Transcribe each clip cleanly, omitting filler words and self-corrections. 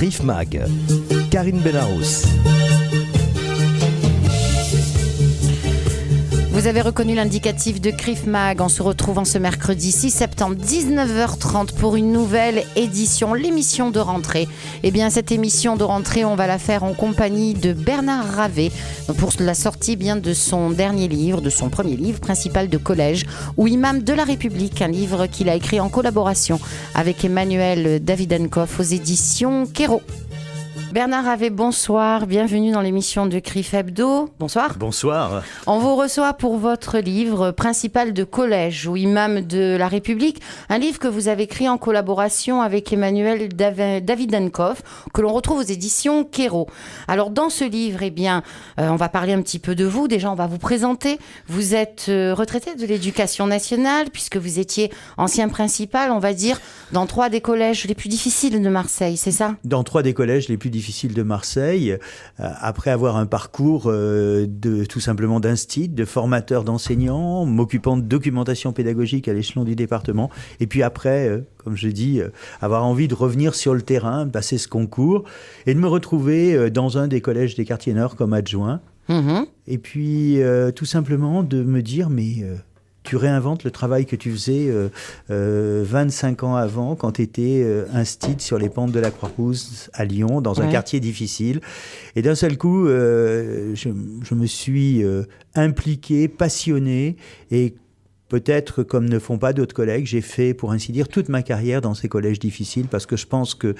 CRIF Mag, Karine Benarous. Vous avez reconnu l'indicatif de CRIF Mag en se retrouvant ce mercredi 6 septembre 19h30 pour une nouvelle édition, l'émission de rentrée. Eh bien, cette émission de rentrée, on va la faire en compagnie de Bernard Ravet pour la sortie bien de son dernier livre, de son premier livre principal de collège, ou Imam de la République, un livre qu'il a écrit en collaboration avec Emmanuel Davidenkoff aux éditions Quéro. Bernard Ravet, bonsoir, bienvenue dans l'émission de CRIF Hebdo. Bonsoir. Bonsoir. On vous reçoit pour votre livre principal de collège ou Imam de la République, un livre que vous avez écrit en collaboration avec Emmanuel Davidenkoff, que l'on retrouve aux éditions Quéro. Alors dans ce livre, eh bien, on va parler un petit peu de vous. Déjà, on va vous présenter. Vous êtes retraité de l'Éducation nationale puisque vous étiez ancien principal, on va dire, dans 3 des collèges les plus difficiles de Marseille, c'est ça ? Dans 3 des collèges les plus difficiles de Marseille, après avoir un parcours tout simplement d'instit, de formateur d'enseignants, m'occupant de documentation pédagogique à l'échelon du département, et puis après, comme je dis, avoir envie de revenir sur le terrain, passer ce concours, et de me retrouver dans un des collèges des quartiers nord comme adjoint, et puis tout simplement de me dire, mais... tu réinventes le travail que tu faisais 25 ans avant, quand tu étais instit sur les pentes de la Croix-Rousse à Lyon, dans un quartier difficile. Et d'un seul coup, je me suis impliqué, passionné, et peut-être, comme ne font pas d'autres collègues, j'ai fait, pour ainsi dire, toute ma carrière dans ces collèges difficiles, parce que je pense que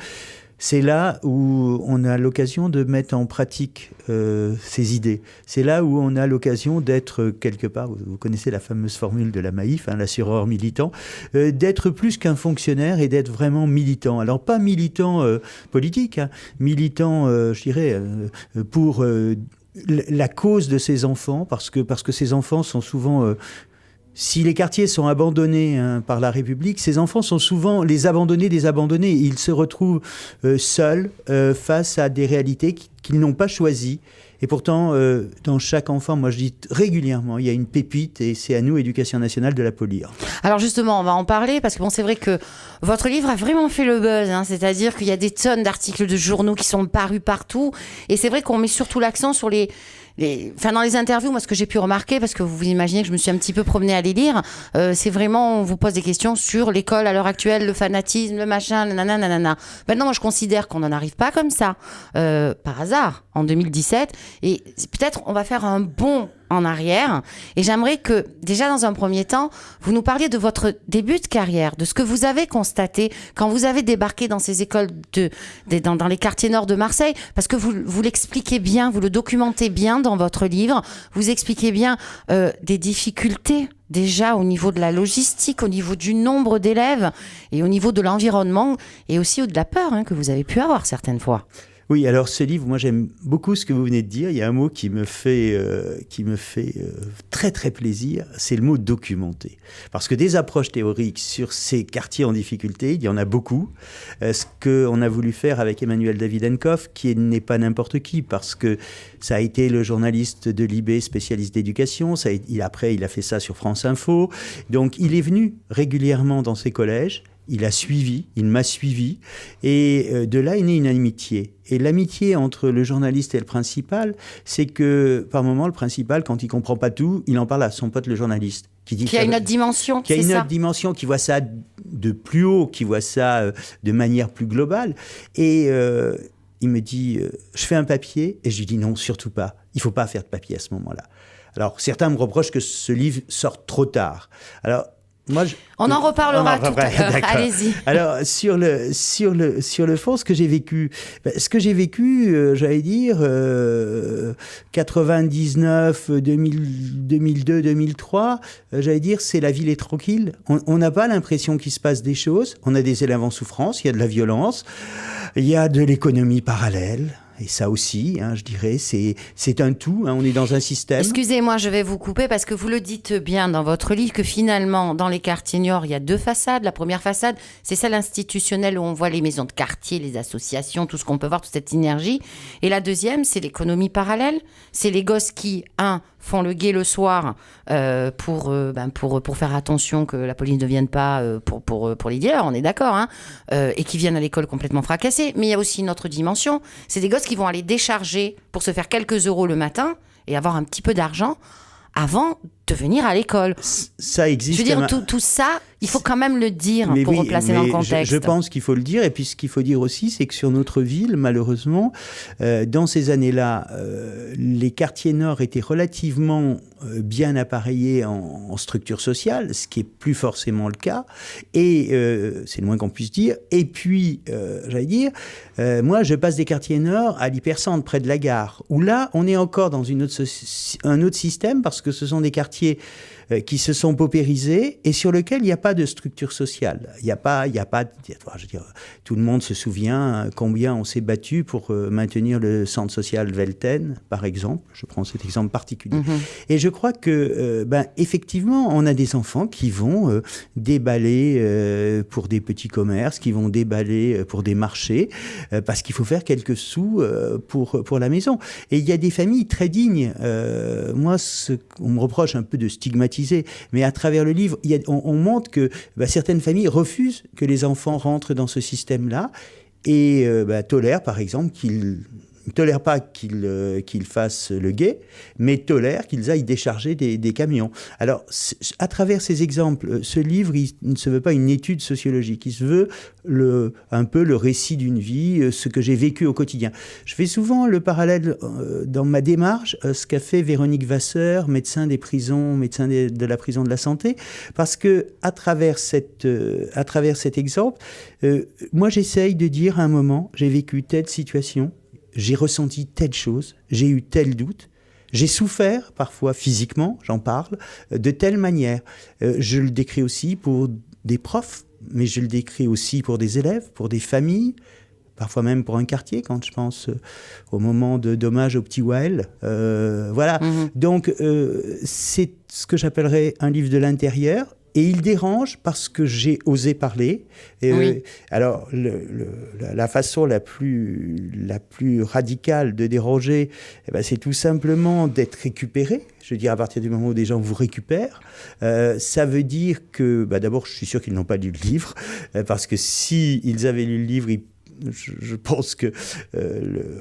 c'est là où on a l'occasion de mettre en pratique ces idées. C'est là où on a l'occasion d'être quelque part, vous connaissez la fameuse formule de la Maïf, l'assureur militant, d'être plus qu'un fonctionnaire et d'être vraiment militant. Alors pas militant politique, militant, je dirais, pour la cause de ces enfants, parce que ces enfants sont souvent... si les quartiers sont abandonnés par la République, ces enfants sont souvent les abandonnés des abandonnés. Ils se retrouvent seuls face à des réalités qu'ils n'ont pas choisies. Et pourtant, dans chaque enfant, moi je dis régulièrement, il y a une pépite, et c'est à nous, Éducation nationale, de la polir. Alors justement, on va en parler, parce que bon, c'est vrai que votre livre a vraiment fait le buzz, c'est-à-dire qu'il y a des tonnes d'articles de journaux qui sont parus partout, et c'est vrai qu'on met surtout l'accent sur dans les interviews, moi, ce que j'ai pu remarquer, parce que vous imaginez que je me suis un petit peu promenée à les lire, c'est vraiment, on vous pose des questions sur l'école à l'heure actuelle, le fanatisme, le machin, nanana. Maintenant, moi, je considère qu'on n'en arrive pas comme ça, par hasard, en 2017, et peut-être on va faire un bond en arrière, et j'aimerais que, déjà dans un premier temps, vous nous parliez de votre début de carrière, de ce que vous avez constaté quand vous avez débarqué dans ces écoles dans les quartiers nord de Marseille, parce que vous l'expliquez bien, vous le documentez bien dans votre livre, vous expliquez bien des difficultés déjà au niveau de la logistique, au niveau du nombre d'élèves, et au niveau de l'environnement, et aussi de la peur que vous avez pu avoir certaines fois. Oui, alors ce livre, moi j'aime beaucoup ce que vous venez de dire. Il y a un mot qui me fait très très plaisir, c'est le mot documenter. Parce que des approches théoriques sur ces quartiers en difficulté, il y en a beaucoup. Ce qu'on a voulu faire avec Emmanuel Davidenkoff, qui n'est pas n'importe qui, parce que ça a été le journaliste de l'IB, spécialiste d'éducation. Après, il a fait ça sur France Info. Donc il est venu régulièrement dans ces collèges. Il m'a suivi, et de là est née une amitié. Et l'amitié entre le journaliste et le principal, c'est que par moment, le principal, quand il comprend pas tout, il en parle à son pote le journaliste. Qui a une autre dimension, qui a une autre dimension, qui voit ça de plus haut, qui voit ça de manière plus globale. Et il me dit, je fais un papier, et je lui dis non, surtout pas. Il faut pas faire de papier à ce moment-là. Alors, certains me reprochent que ce livre sorte trop tard. Alors, on en reparlera tout à l'heure. Allez-y. Alors sur le fond, ce que j'ai vécu, j'allais dire 99, 2002, 2003, j'allais dire c'est la ville est tranquille. On n'a pas l'impression qu'il se passe des choses. On a des élèves en souffrance, il y a de la violence, il y a de l'économie parallèle. Et ça aussi, je dirais, c'est un tout. On est dans un système. Excusez-moi, je vais vous couper parce que vous le dites bien dans votre livre que finalement, dans les quartiers nord, il y a 2 façades. La première façade, c'est celle institutionnelle où on voit les maisons de quartier, les associations, tout ce qu'on peut voir, toute cette énergie. Et la deuxième, c'est l'économie parallèle. C'est les gosses qui, font le guet le soir pour faire attention que la police ne vienne pas pour les dealers, on est d'accord, hein, et qui viennent à l'école complètement fracassés. Mais il y a aussi une autre dimension, c'est des gosses qui vont aller décharger pour se faire quelques euros le matin et avoir un petit peu d'argent avant de venir à l'école. Ça existe. Je veux dire, tout ça, il faut quand même le dire pour replacer dans le contexte. Je pense qu'il faut le dire. Et puis ce qu'il faut dire aussi, c'est que sur notre ville, malheureusement, dans ces années-là, les quartiers nord étaient relativement bien appareillés en structure sociale, ce qui est plus forcément le cas. Et c'est le moins qu'on puisse dire. Et puis, j'allais dire, moi, je passe des quartiers nord à l'hypercentre, près de la gare, où là, on est encore dans un autre système, parce que ce sont des quartiers qui se sont paupérisés et sur lesquels il n'y a pas de structure sociale. Il n'y a pas, je veux dire, tout le monde se souvient combien on s'est battu pour maintenir le centre social Velten, par exemple. Je prends cet exemple particulier. Et je crois que, effectivement, on a des enfants qui vont déballer pour des petits commerces, qui vont déballer pour des marchés, parce qu'il faut faire quelques sous pour la maison. Et il y a des familles très dignes. Moi, on me reproche un peu de stigmatiser, mais à travers le livre, on montre que certaines familles refusent que les enfants rentrent dans ce système-là et tolèrent, par exemple, ne tolèrent pas qu'ils fassent le guet, mais tolèrent qu'ils aillent décharger des camions. Alors, à travers ces exemples, ce livre, il ne se veut pas une étude sociologique, il se veut un peu le récit d'une vie, ce que j'ai vécu au quotidien. Je fais souvent le parallèle dans ma démarche, ce qu'a fait Véronique Vasseur, médecin des prisons, médecin de la prison de la santé, parce que à travers cet exemple, moi j'essaye de dire à un moment, j'ai vécu telle situation, j'ai ressenti telle chose, j'ai eu tel doute, j'ai souffert parfois physiquement, j'en parle, de telle manière. Je le décris aussi pour des profs, mais je le décris aussi pour des élèves, pour des familles, parfois même pour un quartier, quand je pense au moment d'hommage au petit Wael. Voilà. Donc, c'est ce que j'appellerais un livre de l'intérieur. Et il dérange parce que j'ai osé parler. Et alors, la façon la plus radicale de déranger, c'est tout simplement d'être récupéré. Je veux dire, à partir du moment où des gens vous récupèrent, ça veut dire que, d'abord, je suis sûr qu'ils n'ont pas lu le livre, parce que s'ils avaient lu le livre, je pense que,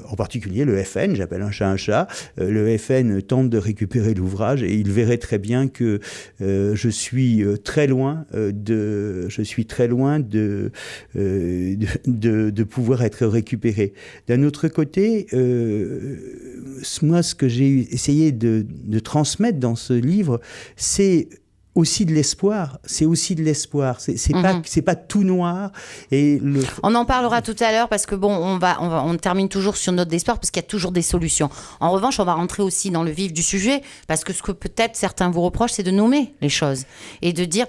en particulier, le FN, j'appelle un chat, le FN tente de récupérer l'ouvrage et il verrait très bien que je suis très loin de pouvoir être récupéré. D'un autre côté, moi, ce que j'ai essayé de transmettre dans ce livre, c'est aussi de l'espoir. C'est aussi de l'espoir. C'est pas tout noir. Et on en parlera tout à l'heure parce que on termine toujours sur note d'espoir parce qu'il y a toujours des solutions. En revanche, on va rentrer aussi dans le vif du sujet parce que ce que peut-être certains vous reprochent, c'est de nommer les choses et de dire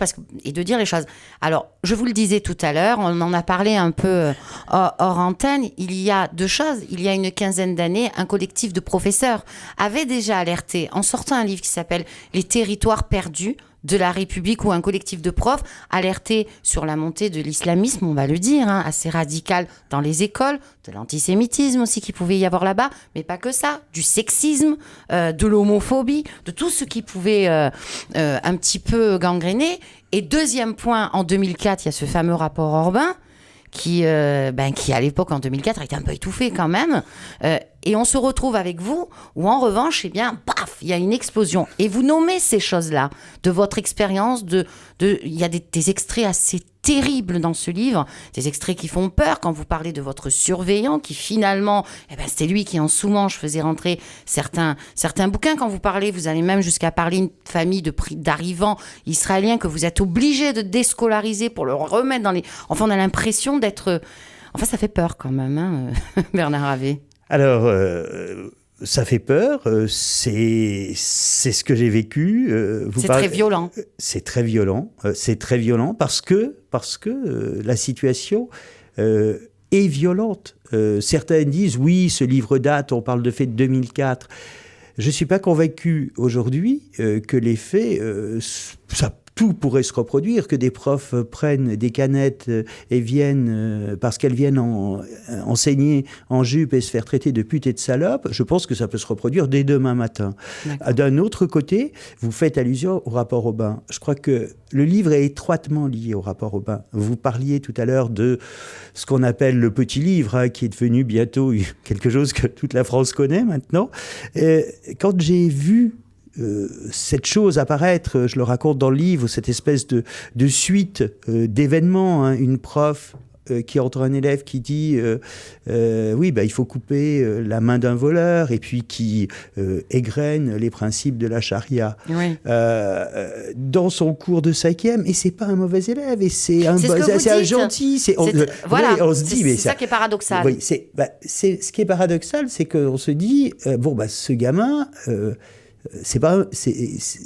les choses. Alors, je vous le disais tout à l'heure, on en a parlé un peu hors antenne. Il y a deux choses. Il y a une quinzaine d'années, un collectif de professeurs avait déjà alerté en sortant un livre qui s'appelle « Les territoires perdus » de la République, où un collectif de profs alertait sur la montée de l'islamisme, on va le dire, assez radical dans les écoles, de l'antisémitisme aussi qui pouvait y avoir là-bas, mais pas que ça, du sexisme, de l'homophobie, de tout ce qui pouvait un petit peu gangréner. Et deuxième point, en 2004, il y a ce fameux rapport Orbin, qui à l'époque, en 2004, a été un peu étouffé quand même. Et on se retrouve avec vous, où en revanche, paf, il y a une explosion. Et vous nommez ces choses-là, de votre expérience, il y a des extraits assez terribles dans ce livre, des extraits qui font peur quand vous parlez de votre surveillant, qui finalement, c'était lui qui en sous-manche faisait rentrer certains bouquins. Quand vous parlez, vous allez même jusqu'à parler une famille d'arrivants israéliens que vous êtes obligé de déscolariser pour le remettre dans les... Enfin, on a l'impression d'être... Enfin, ça fait peur quand même, Bernard Havé. Alors, ça fait peur, c'est ce que j'ai vécu. Très violent. C'est très violent parce que la situation est violente. Certains disent, oui, ce livre date, on parle de faits de 2004. Je ne suis pas convaincu aujourd'hui que les faits, tout pourrait se reproduire, que des profs prennent des canettes et viennent, parce qu'elles viennent enseigner en jupe et se faire traiter de pute et de salope, je pense que ça peut se reproduire dès demain matin. D'un autre côté, vous faites allusion au rapport au bain. Je crois que le livre est étroitement lié au rapport au bain. Vous parliez tout à l'heure de ce qu'on appelle le petit livre, hein, qui est devenu bientôt quelque chose que toute la France connaît maintenant. Quand j'ai vu cette chose apparaître, je le raconte dans le livre, cette espèce de suite d'événements, hein, une prof qui entre un élève qui dit oui, il faut couper la main d'un voleur, et puis qui égrène les principes de la charia dans son cours de 5e, et c'est pas un mauvais élève, et c'est un gentil. On se dit, mais c'est ça qui est paradoxal. Oui, c'est ce qui est paradoxal, c'est qu'on se dit ce gamin.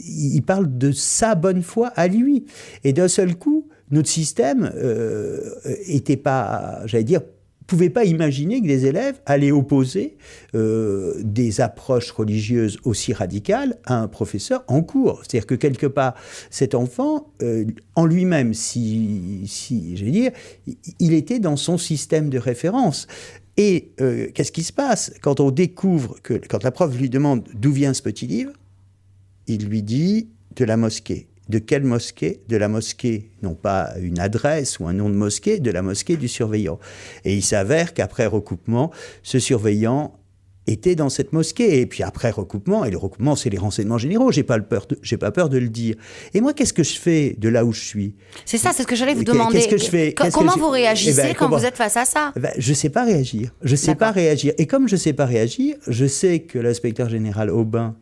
Il parle de sa bonne foi à lui. Et d'un seul coup, notre système pouvait pas imaginer que des élèves allaient opposer des approches religieuses aussi radicales à un professeur en cours. C'est-à-dire que quelque part, cet enfant, en lui-même, il était dans son système de référence. Et qu'est-ce qui se passe quand on découvre quand la prof lui demande d'où vient ce petit livre, il lui dit de la mosquée. De quelle mosquée ? De la mosquée, non pas une adresse ou un nom de mosquée, de la mosquée du surveillant. Et il s'avère qu'après recoupement, ce surveillant était dans cette mosquée. Et puis après recoupement, et le recoupement, c'est les renseignements généraux, j'ai pas peur de le dire. Et moi, qu'est-ce que je fais de là où je suis ? C'est ça, c'est ce que j'allais vous demander. Qu'est-ce que je fais ? Comment vous réagissez quand vous êtes face à ça ? Je sais pas réagir. Et comme je sais pas réagir, je sais que l'inspecteur général Aubin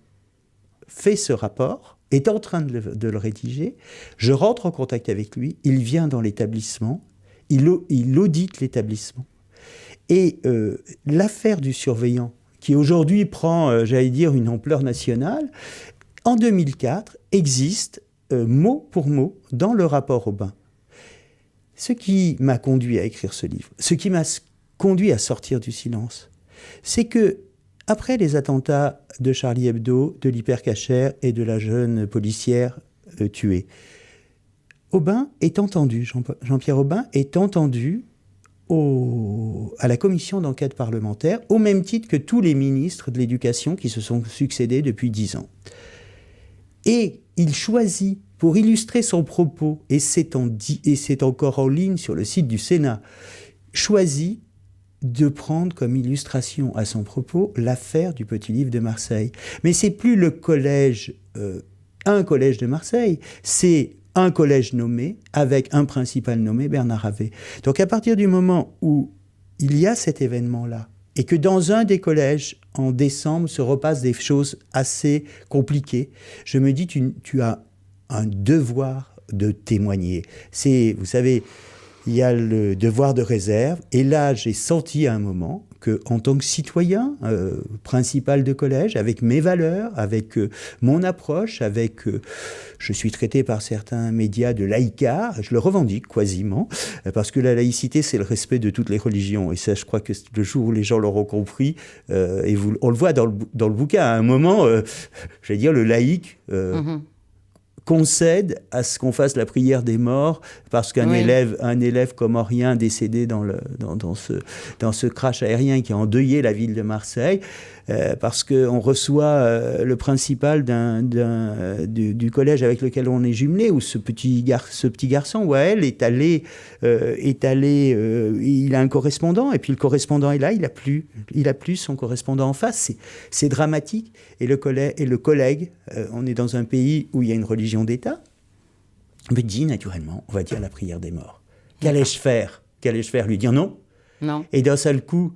fait ce rapport, est en train de le rédiger. Je rentre en contact avec lui. Il vient dans l'établissement. Il audite l'établissement. Et l'affaire du surveillant, qui aujourd'hui prend, une ampleur nationale, en 2004, existe mot pour mot dans le rapport Aubin. Ce qui m'a conduit à écrire ce livre, ce qui m'a conduit à sortir du silence, c'est que après les attentats de Charlie Hebdo, de l'hypercacher et de la jeune policière tuée, Aubin est entendu, Jean-Pierre Aubin est entendu à la commission d'enquête parlementaire, au même titre que tous les ministres de l'Éducation qui se sont succédés depuis 10 ans. Et il choisit, pour illustrer son propos, et c'est encore en ligne sur le site du Sénat, choisit de prendre comme illustration à son propos l'affaire du Petit Livre de Marseille. Mais c'est plus le collège, un collège de Marseille, c'est un collège nommé, avec un principal nommé, Bernard Avé. Donc à partir du moment où il y a cet événement-là, et que dans un des collèges, en décembre, se repassent des choses assez compliquées, je me dis, tu as un devoir de témoigner. Vous savez, il y a le devoir de réserve, et là, j'ai senti à un moment que, en tant que citoyen principal de collège, avec mes valeurs, avec mon approche, je suis traité par certains médias de laïcard, je le revendique quasiment, parce que la laïcité, c'est le respect de toutes les religions, et ça, je crois que le jour où les gens l'auront compris, et on le voit dans le bouquin, à un moment, le laïc concède à ce qu'on fasse la prière des morts, parce qu'un élève comorien décédé dans ce crash aérien qui a endeuillé la ville de Marseille, parce qu'on reçoit le principal du collège avec lequel on est jumelé, où ce petit garçon, Wael, est allé, il a un correspondant, et puis le correspondant est là, il a plus son correspondant en face, c'est dramatique, et le collègue, on est dans un pays où il y a une religion d'État, me dit naturellement, on va dire la prière des morts. Qu'allais-je faire ? Lui dire non. Et d'un seul coup,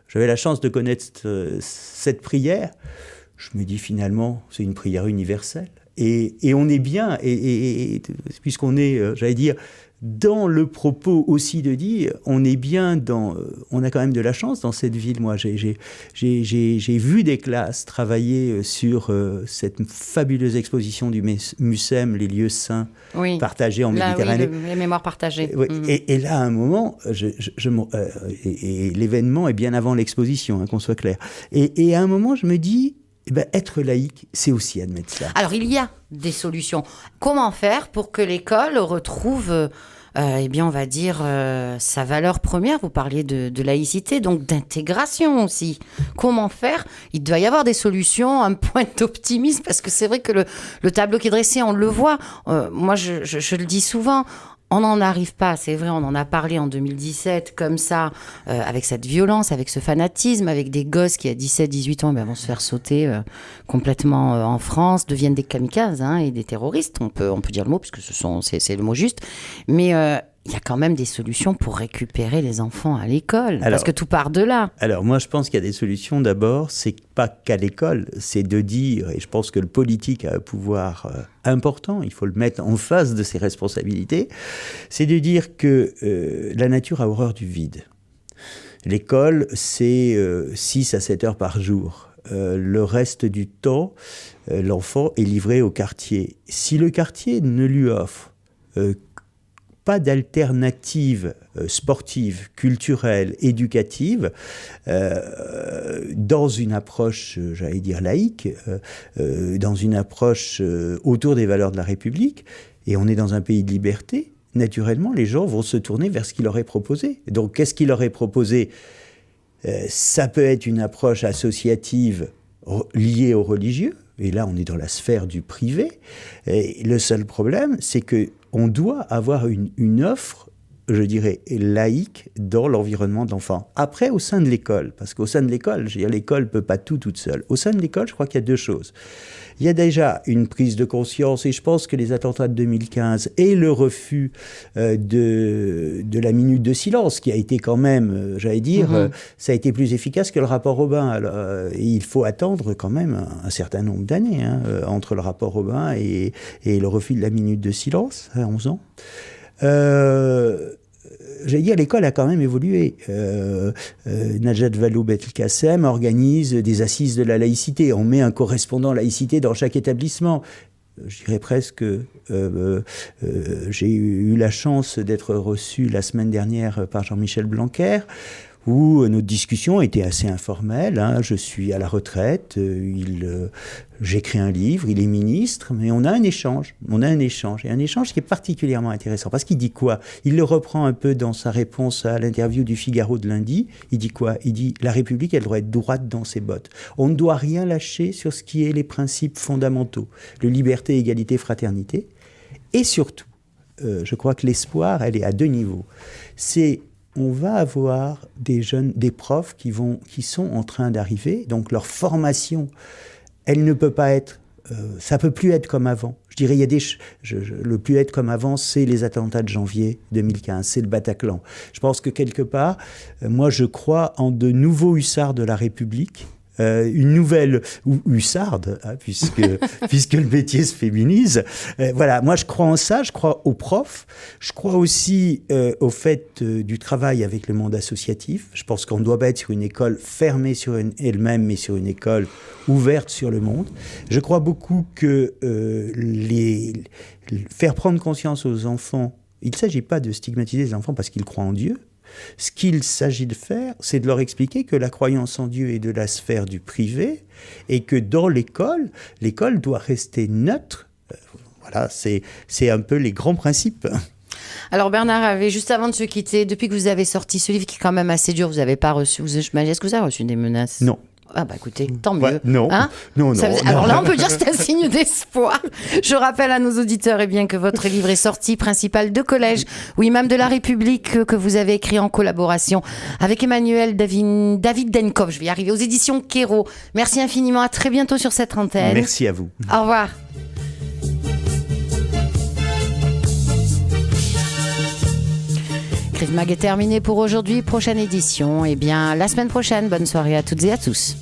j'avais la chance de connaître cette prière. Je me dis finalement, c'est une prière universelle. Et on est bien, et puisqu'on est, dans le propos aussi de dire, on est bien on a quand même de la chance dans cette ville. Moi, j'ai vu des classes travailler sur cette fabuleuse exposition du MUSEM, les lieux saints partagés en Méditerranée. Oui, les mémoires partagées. Oui. Et là, à un moment, et l'événement est bien avant l'exposition, qu'on soit clair. Et à un moment, je me dis, Eh ben, être laïque, c'est aussi admettre ça. Alors, il y a des solutions. Comment faire pour que l'école retrouve, eh bien, on va dire, sa valeur première? Vous parliez de laïcité, donc d'intégration aussi. Comment faire? Il doit y avoir des solutions, un point d'optimisme, parce que c'est vrai que le tableau qui est dressé, on le voit. Moi, je le dis souvent. On n'en arrive pas, c'est vrai, on en a parlé en 2017, comme ça, avec cette violence, avec ce fanatisme, avec des gosses qui, à 17, 18 ans, vont se faire sauter complètement en France, deviennent des kamikazes et des terroristes, on peut dire le mot, puisque c'est le mot juste. Mais il y a quand même des solutions pour récupérer les enfants à l'école, parce que tout part de là. Alors, moi, je pense qu'il y a des solutions. D'abord, c'est pas qu'à l'école, c'est de dire, et je pense que le politique a un pouvoir important, il faut le mettre en face de ses responsabilités, c'est de dire que la nature a horreur du vide. L'école, c'est 6 à 7 heures par jour. Le reste du temps, l'enfant est livré au quartier. Si le quartier ne lui offre pas d'alternative sportive, culturelle, éducative, dans une approche, j'allais dire laïque, dans une approche autour des valeurs de la République, et on est dans un pays de liberté, naturellement, les gens vont se tourner vers ce qu'il leur est proposé. Donc, qu'est-ce qu'il leur est proposé ? Ça peut être une approche associative liée aux religieux, et là, on est dans la sphère du privé. Et le seul problème, c'est qu'on doit avoir une offre, je dirais, laïque dans l'environnement de l'enfant. Après, au sein de l'école, parce qu'au sein de l'école, je veux dire, l'école ne peut pas tout toute seule. Au sein de l'école, je crois qu'il y a 2 choses. Il y a déjà une prise de conscience, et je pense que les attentats de 2015 et le refus de la minute de silence, qui a été quand même, j'allais dire, ça a été plus efficace que le rapport Robin. Alors, et il faut attendre quand même un certain nombre d'années entre le rapport Robin et le refus de la minute de silence, 11 ans. J'allais dire, l'école a quand même évolué. Najat Vallaud-Belkacem organise des assises de la laïcité. On met un correspondant laïcité dans chaque établissement. Je dirais presque, j'ai eu la chance d'être reçu la semaine dernière par Jean-Michel Blanquer, où notre discussion était assez informelle. Je suis à la retraite, j'écris un livre, il est ministre, mais on a un échange. Et un échange qui est particulièrement intéressant. Parce qu'il dit quoi ? Il le reprend un peu dans sa réponse à l'interview du Figaro de lundi. Il dit quoi ? Il dit « La République, elle doit être droite dans ses bottes. On ne doit rien lâcher sur ce qui est les principes fondamentaux. Le liberté, égalité, fraternité. Et surtout, je crois que l'espoir, elle est à 2 niveaux. On va avoir des profs qui sont en train d'arriver, donc leur formation, elle ne peut pas être, ça peut plus être comme avant. Je dirais, le plus être comme avant, c'est les attentats de janvier 2015, c'est le Bataclan. Je pense que quelque part, moi je crois en de nouveaux hussards de la République, une nouvelle hussarde, puisque le métier se féminise. Voilà, moi je crois en ça, je crois aux profs, je crois aussi au fait du travail avec le monde associatif. Je pense qu'on ne doit pas être sur une école fermée sur elle-même, mais sur une école ouverte sur le monde. Je crois beaucoup que faire prendre conscience aux enfants, il ne s'agit pas de stigmatiser les enfants parce qu'ils croient en Dieu. Ce qu'il s'agit de faire, c'est de leur expliquer que la croyance en Dieu est de la sphère du privé et que dans l'école doit rester neutre. Voilà, c'est un peu les grands principes. Alors Bernard Hervé, juste avant de se quitter, depuis que vous avez sorti ce livre qui est quand même assez dur, vous n'avez pas reçu, est-ce que vous avez reçu des menaces ? Non. Ah bah écoutez, tant mieux. Ouais, non. Alors là, on peut dire que c'est un signe d'espoir. Je rappelle à nos auditeurs que votre livre est sorti, Principal de collège ou imam de la République, que vous avez écrit en collaboration avec Emmanuel David Denkov. Je vais y arriver, aux éditions Kéro. Merci infiniment, à très bientôt sur cette antenne. Merci à vous. Au revoir. Crève Mag est terminé pour aujourd'hui. Prochaine édition, la semaine prochaine. Bonne soirée à toutes et à tous.